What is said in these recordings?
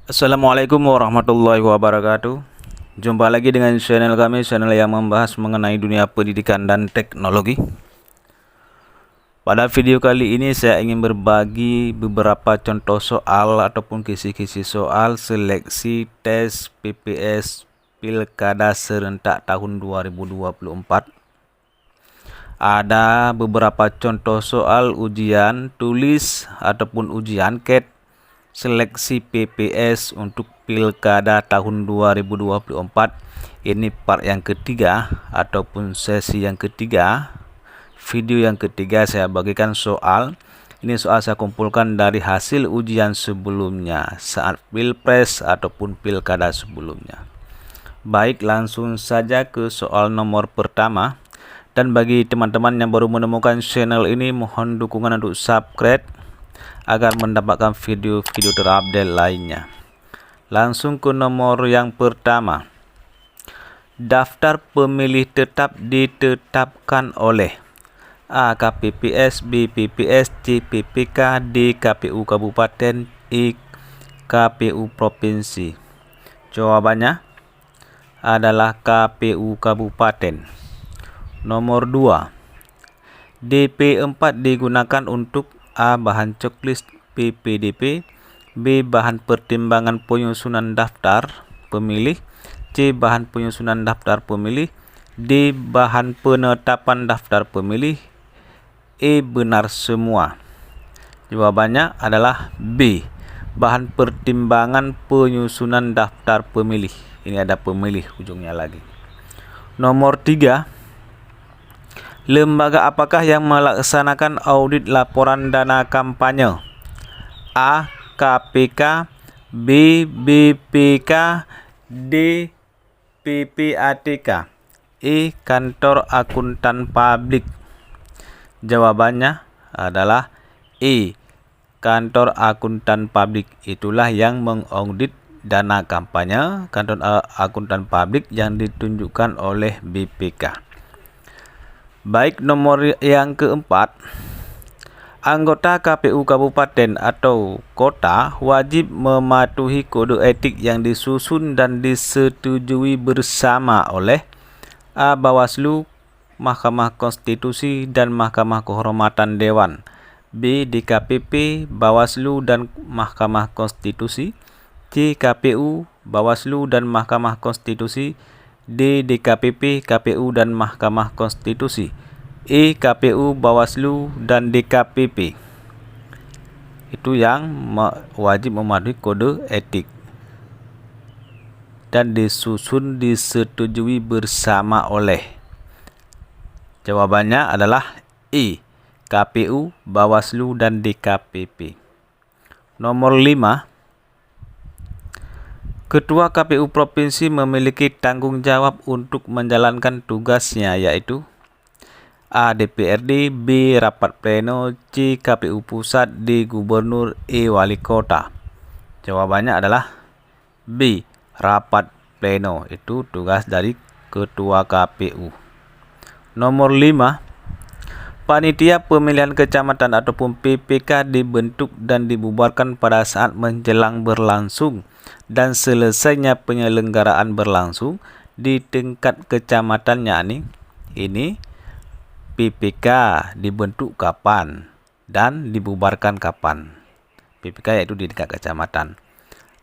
Assalamualaikum warahmatullahi wabarakatuh. Jumpa lagi dengan channel kami, channel yang membahas mengenai dunia pendidikan dan teknologi. Pada video kali ini saya ingin berbagi beberapa contoh soal ataupun kisi-kisi soal seleksi tes PPS Pilkada serentak tahun 2024. Ada beberapa contoh soal ujian tulis ataupun ujian CAT seleksi PPS untuk Pilkada tahun 2024. Ini part yang ketiga ataupun sesi yang ketiga, video yang ketiga. Saya bagikan soal. Ini soal saya kumpulkan dari hasil ujian sebelumnya saat Pilpres ataupun Pilkada sebelumnya. Baik, langsung saja ke soal nomor pertama. Dan bagi teman-teman yang baru menemukan channel ini, mohon dukungan untuk subscribe agar mendapatkan video-video terupdate lainnya. Langsung ke nomor yang pertama. Daftar pemilih tetap ditetapkan oleh A. KPPS, B. PPS, C. PPK, D. KPU Kabupaten, E. KPU Provinsi. Jawabannya adalah KPU Kabupaten. Nomor 2. DP4 digunakan untuk A. Bahan checklist PPDP, B. Bahan pertimbangan penyusunan daftar pemilih, C. Bahan penyusunan daftar pemilih, D. Bahan penetapan daftar pemilih, E. Benar semua. Jawabannya adalah B. Bahan pertimbangan penyusunan daftar pemilih. Ini ada pemilih ujungnya lagi. Nomor 3. Lembaga apakah yang melaksanakan audit laporan dana kampanye? A. KPK, B. BPK, D. PPATK, E. Kantor Akuntan Publik. Jawabannya adalah E. Kantor Akuntan Publik. Itulah yang mengaudit dana kampanye, Kantor Akuntan Publik yang ditunjukkan oleh BPK. Baik, nomor yang keempat. Anggota KPU Kabupaten atau Kota wajib mematuhi kode etik yang disusun dan disetujui bersama oleh A. Bawaslu, Mahkamah Konstitusi dan Mahkamah Kehormatan Dewan, B. DKPP, Bawaslu dan Mahkamah Konstitusi, C. KPU, Bawaslu dan Mahkamah Konstitusi, D. DKPP, KPU dan Mahkamah Konstitusi, E. KPU, Bawaslu dan DKPP. Itu yang wajib mematuhi kode etik dan disusun disetujui bersama oleh. Jawabannya adalah E. KPU, Bawaslu dan DKPP. Nomor 5. Ketua KPU Provinsi memiliki tanggung jawab untuk menjalankan tugasnya, yaitu A. DPRD, B. Rapat Pleno, C. KPU Pusat, D. Gubernur, E. Wali Kota. Jawabannya adalah B. Rapat Pleno. Itu tugas dari Ketua KPU. Nomor 5. Panitia Pemilihan Kecamatan ataupun PPK dibentuk dan dibubarkan pada saat menjelang berlangsung dan selesainya penyelenggaraan berlangsung di tingkat kecamatannya. Ini PPK dibentuk kapan dan dibubarkan kapan. PPK yaitu di tingkat kecamatan.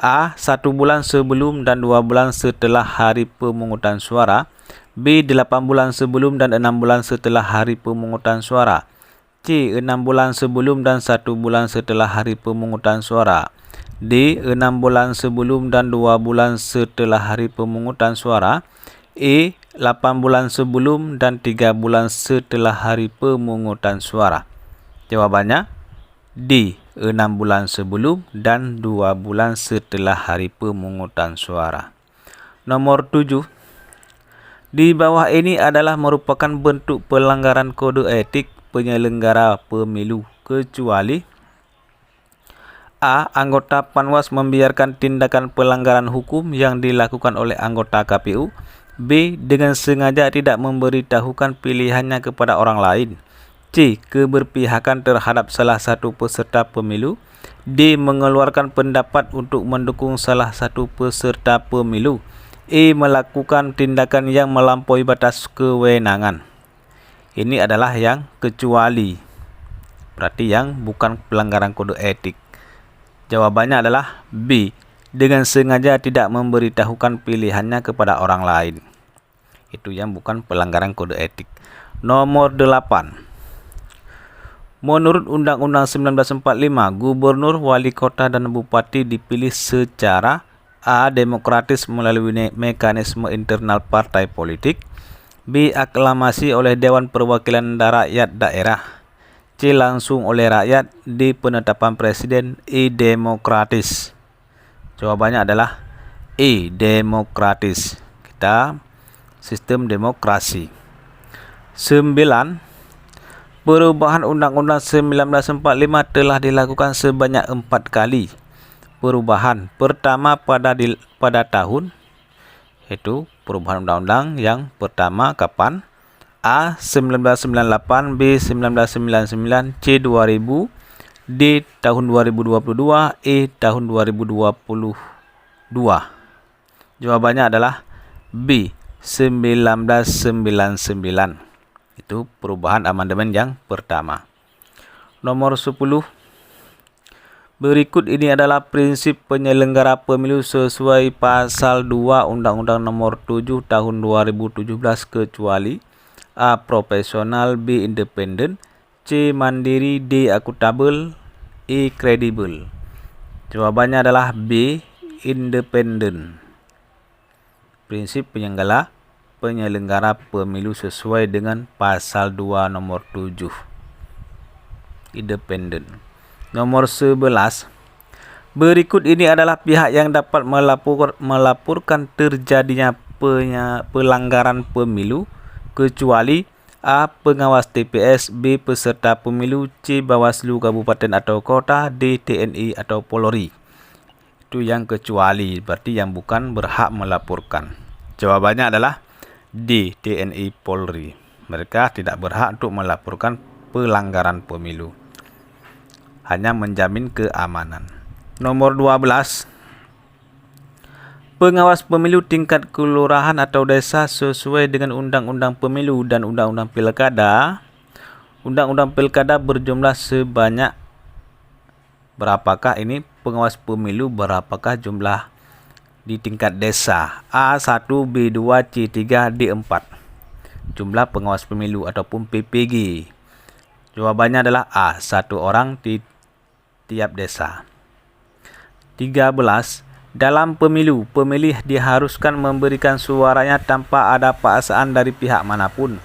A. 1 bulan sebelum dan 2 bulan setelah hari pemungutan suara, B. 8 bulan sebelum dan 6 bulan setelah hari pemungutan suara, C. 6 bulan sebelum dan 1 bulan setelah hari pemungutan suara, D. 6 bulan sebelum dan 2 bulan setelah hari pemungutan suara, E. 8 bulan sebelum dan 3 bulan setelah hari pemungutan suara. Jawabannya D. 6 bulan sebelum dan 2 bulan setelah hari pemungutan suara. Nomor 7. Di bawah ini adalah merupakan bentuk pelanggaran kode etik penyelenggara pemilu, kecuali A. Anggota Panwas membiarkan tindakan pelanggaran hukum yang dilakukan oleh anggota KPU, B. Dengan sengaja tidak memberitahukan pilihannya kepada orang lain, C. Keberpihakan terhadap salah satu peserta pemilu. D. Mengeluarkan pendapat untuk mendukung salah satu peserta pemilu. E. Melakukan tindakan yang melampaui batas kewenangan. Ini adalah yang kecuali, berarti yang bukan pelanggaran kode etik. Jawabannya adalah B. Dengan sengaja tidak memberitahukan pilihannya kepada orang lain. Itu yang bukan pelanggaran kode etik. Nomor 8. Menurut Undang-Undang 1945, gubernur, wali kota, dan bupati dipilih secara A. Demokratis melalui mekanisme internal partai politik. B. Aklamasi oleh Dewan Perwakilan Rakyat Daerah. C. Langsung oleh rakyat. D. Penetapan presiden. E. Demokratis. Jawabannya adalah E. Demokratis. Kita sistem demokrasi. 9. Perubahan Undang-Undang 1945 telah dilakukan sebanyak 4 kali. Perubahan pertama pada tahun, yaitu perubahan undang-undang yang pertama kapan? A. 1998, B. 1999, C. 2000, D. tahun 2022, E. tahun 2022. Jawabannya adalah B. 1999. Itu perubahan amandemen yang pertama. Nomor 10. Berikut ini adalah prinsip penyelenggara pemilu sesuai pasal 2 Undang-Undang Nomor 7 Tahun 2017 kecuali A. Profesional, B. Independen, C. Mandiri, D. Akuntabel, E. Kredibel. Jawabannya adalah B. Independen. Prinsip penyelenggara pemilu sesuai dengan pasal 2 nomor 7. Independen. Nomor 11. Berikut ini adalah pihak yang dapat melaporkan terjadinya pelanggaran pemilu kecuali A. Pengawas TPS, B. Peserta pemilu, C. Bawaslu Kabupaten atau Kota, D. TNI atau Polri. Itu yang kecuali, berarti yang bukan berhak melaporkan. Jawabannya adalah D. TNI Polri. Mereka tidak berhak untuk melaporkan pelanggaran pemilu, hanya menjamin keamanan. Nomor 12. Pengawas pemilu tingkat kelurahan atau desa sesuai dengan Undang-Undang Pemilu dan Undang-Undang Pilkada. Undang-Undang Pilkada berjumlah sebanyak berapakah ini pengawas pemilu, berapakah jumlah di tingkat desa? A1, B2, C3, D4. Jumlah pengawas pemilu ataupun PPG. Jawabannya adalah A. 1 orang di tiap desa. 13. Dalam pemilu, pemilih diharuskan memberikan suaranya tanpa ada paksaan dari pihak manapun.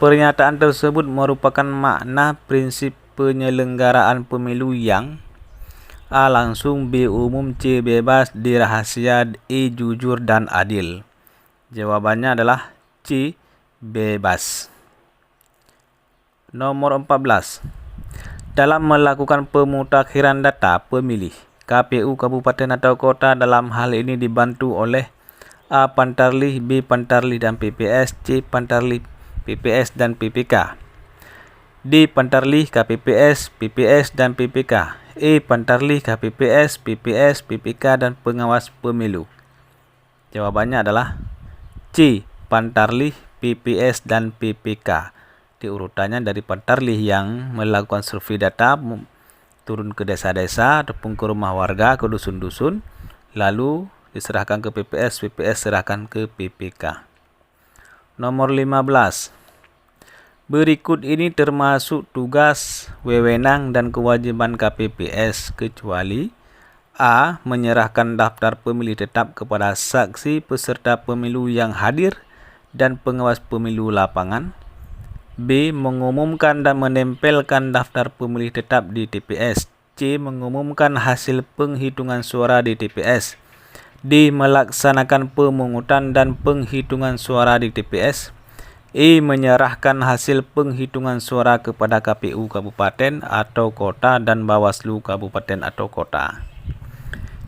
Pernyataan tersebut merupakan makna prinsip penyelenggaraan pemilu yang A. Langsung, B. Umum, C. Bebas, D. Rahasia, E. Jujur dan adil. Jawabannya adalah C. Bebas. Nomor 14. Dalam melakukan pemutakhiran data pemilih, KPU Kabupaten atau Kota dalam hal ini dibantu oleh A. Pantarlih, B. Pantarlih dan PPS, C. Pantarlih, PPS dan PPK, D. Pantarlih, KPPS, PPS dan PPK, E. Pantarlih, KPPS, PPS, PPK dan pengawas pemilu. Jawabannya adalah C. Pantarlih, PPS dan PPK. Urutannya dari Pantarlih yang melakukan survei data, turun ke desa-desa ataupun ke rumah warga, ke dusun-dusun, lalu diserahkan ke PPS, PPS serahkan ke PPK. Nomor 15. Berikut ini termasuk tugas, wewenang, dan kewajiban KPPS kecuali A. Menyerahkan daftar pemilih tetap kepada saksi peserta pemilu yang hadir dan pengawas pemilu lapangan. B. Mengumumkan dan menempelkan daftar pemilih tetap di TPS. C. Mengumumkan hasil penghitungan suara di TPS. D. Melaksanakan pemungutan dan penghitungan suara di TPS. E. Menyerahkan hasil penghitungan suara kepada KPU Kabupaten atau Kota dan Bawaslu Kabupaten atau Kota.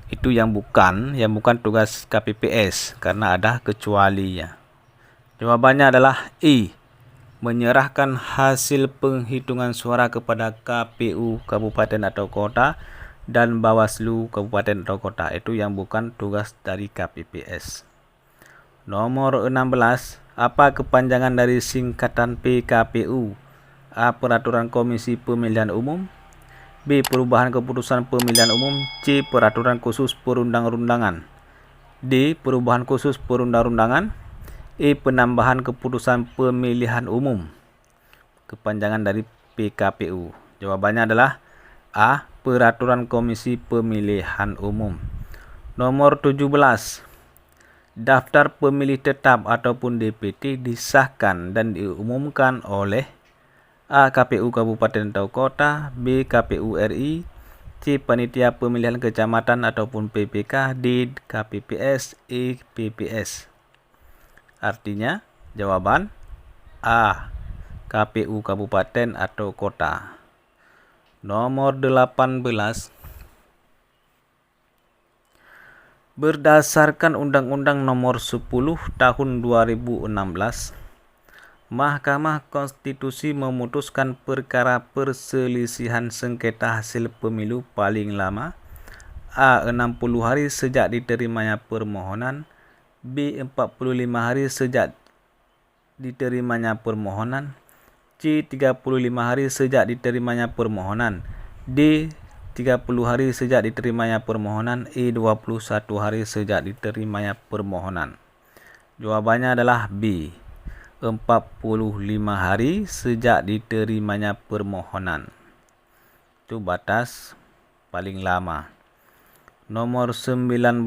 Itu yang bukan tugas KPPS karena ada kecualinya. Jawabannya adalah E. menyerahkan hasil penghitungan suara kepada KPU Kabupaten atau Kota dan Bawaslu Kabupaten atau Kota. Itu yang bukan tugas dari KPPS. Nomor 16. Apa kepanjangan dari singkatan PKPU? A. Peraturan Komisi Pemilihan Umum. B. Perubahan Keputusan Pemilihan Umum. C. Peraturan Khusus Perundang-undangan. D. Perubahan Khusus Perundang-undangan. E. Penambahan Keputusan Pemilihan Umum. Kepanjangan dari PKPU. Jawabannya adalah A. Peraturan Komisi Pemilihan Umum. Nomor 17. Daftar pemilih tetap ataupun DPT disahkan dan diumumkan oleh A. KPU Kabupaten atau Kota. B. KPU RI. C. Panitia Pemilihan Kecamatan ataupun PPK. D. KPPS. E. PPS. Artinya jawaban A. KPU Kabupaten atau Kota. Nomor 18. Berdasarkan Undang-Undang Nomor 10 Tahun 2016, Mahkamah Konstitusi memutuskan perkara perselisihan sengketa hasil pemilu paling lama A. 60 hari sejak diterimanya permohonan. B. 45 hari sejak diterimanya permohonan. C. 35 hari sejak diterimanya permohonan. D. 30 hari sejak diterimanya permohonan. E. 21 hari sejak diterimanya permohonan. Jawabannya adalah B. 45 hari sejak diterimanya permohonan. Itu batas paling lama. Nomor 19.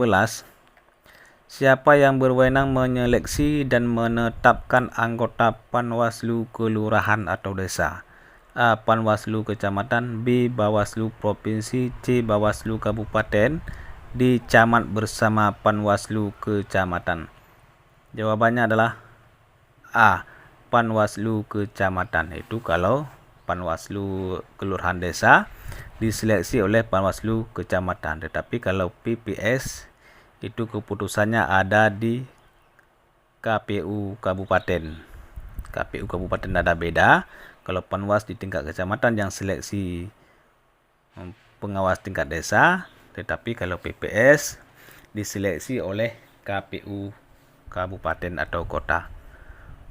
Siapa yang berwenang menyeleksi dan menetapkan anggota Panwaslu Kelurahan atau Desa? A. Panwaslu Kecamatan. B. Bawaslu Provinsi. C. Bawaslu Kabupaten. D. Camat bersama Panwaslu Kecamatan. Jawabannya adalah A. Panwaslu Kecamatan. Itu kalau Panwaslu Kelurahan Desa diseleksi oleh Panwaslu Kecamatan. Tetapi kalau PPS itu keputusannya ada di KPU Kabupaten. KPU Kabupaten ada beda. Kalau Panwas di tingkat kecamatan yang seleksi pengawas tingkat desa, tetapi kalau PPS diseleksi oleh KPU Kabupaten atau Kota.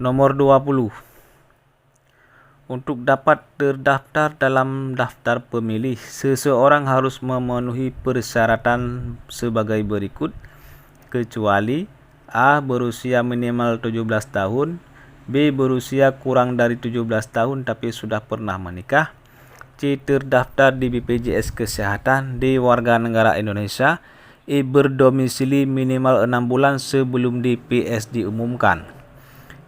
Nomor 20. Untuk dapat terdaftar dalam daftar pemilih, seseorang harus memenuhi persyaratan sebagai berikut, kecuali A. Berusia minimal 17 tahun. B. Berusia kurang dari 17 tahun tapi sudah pernah menikah. C. Terdaftar di BPJS Kesehatan. D. Warga negara Indonesia. E. Berdomisili minimal 6 bulan sebelum DPS diumumkan.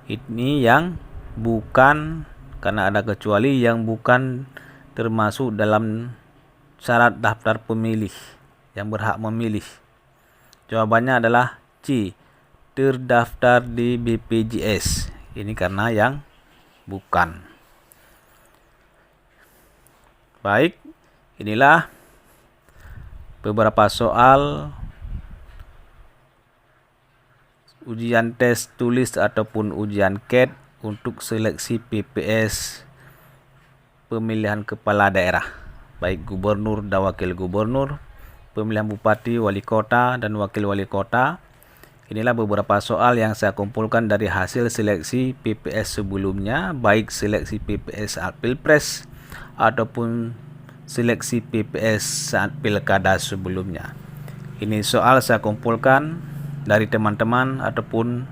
Ini yang bukan, karena ada kecuali, yang bukan termasuk dalam syarat daftar pemilih yang berhak memilih. Jawabannya adalah C. Terdaftar di BPJS. Ini karena yang bukan. Baik, inilah beberapa soal ujian tes tulis ataupun ujian KET untuk seleksi PPS pemilihan kepala daerah, baik gubernur dan wakil gubernur, pemilihan bupati, wali kota, dan wakil wali kota. Inilah beberapa soal yang saya kumpulkan dari hasil seleksi PPS sebelumnya, baik seleksi PPS saat Pilpres ataupun seleksi PPS saat Pilkada sebelumnya. Ini soal saya kumpulkan dari teman-teman ataupun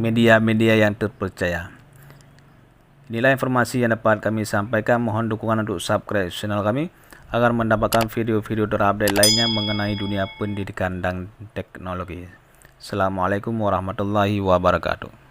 media-media yang terpercaya. Inilah informasi yang dapat kami sampaikan. Mohon dukungan untuk subscribe channel kami agar mendapatkan video-video terupdate lainnya mengenai dunia pendidikan dan teknologi. Assalamualaikum warahmatullahi wabarakatuh.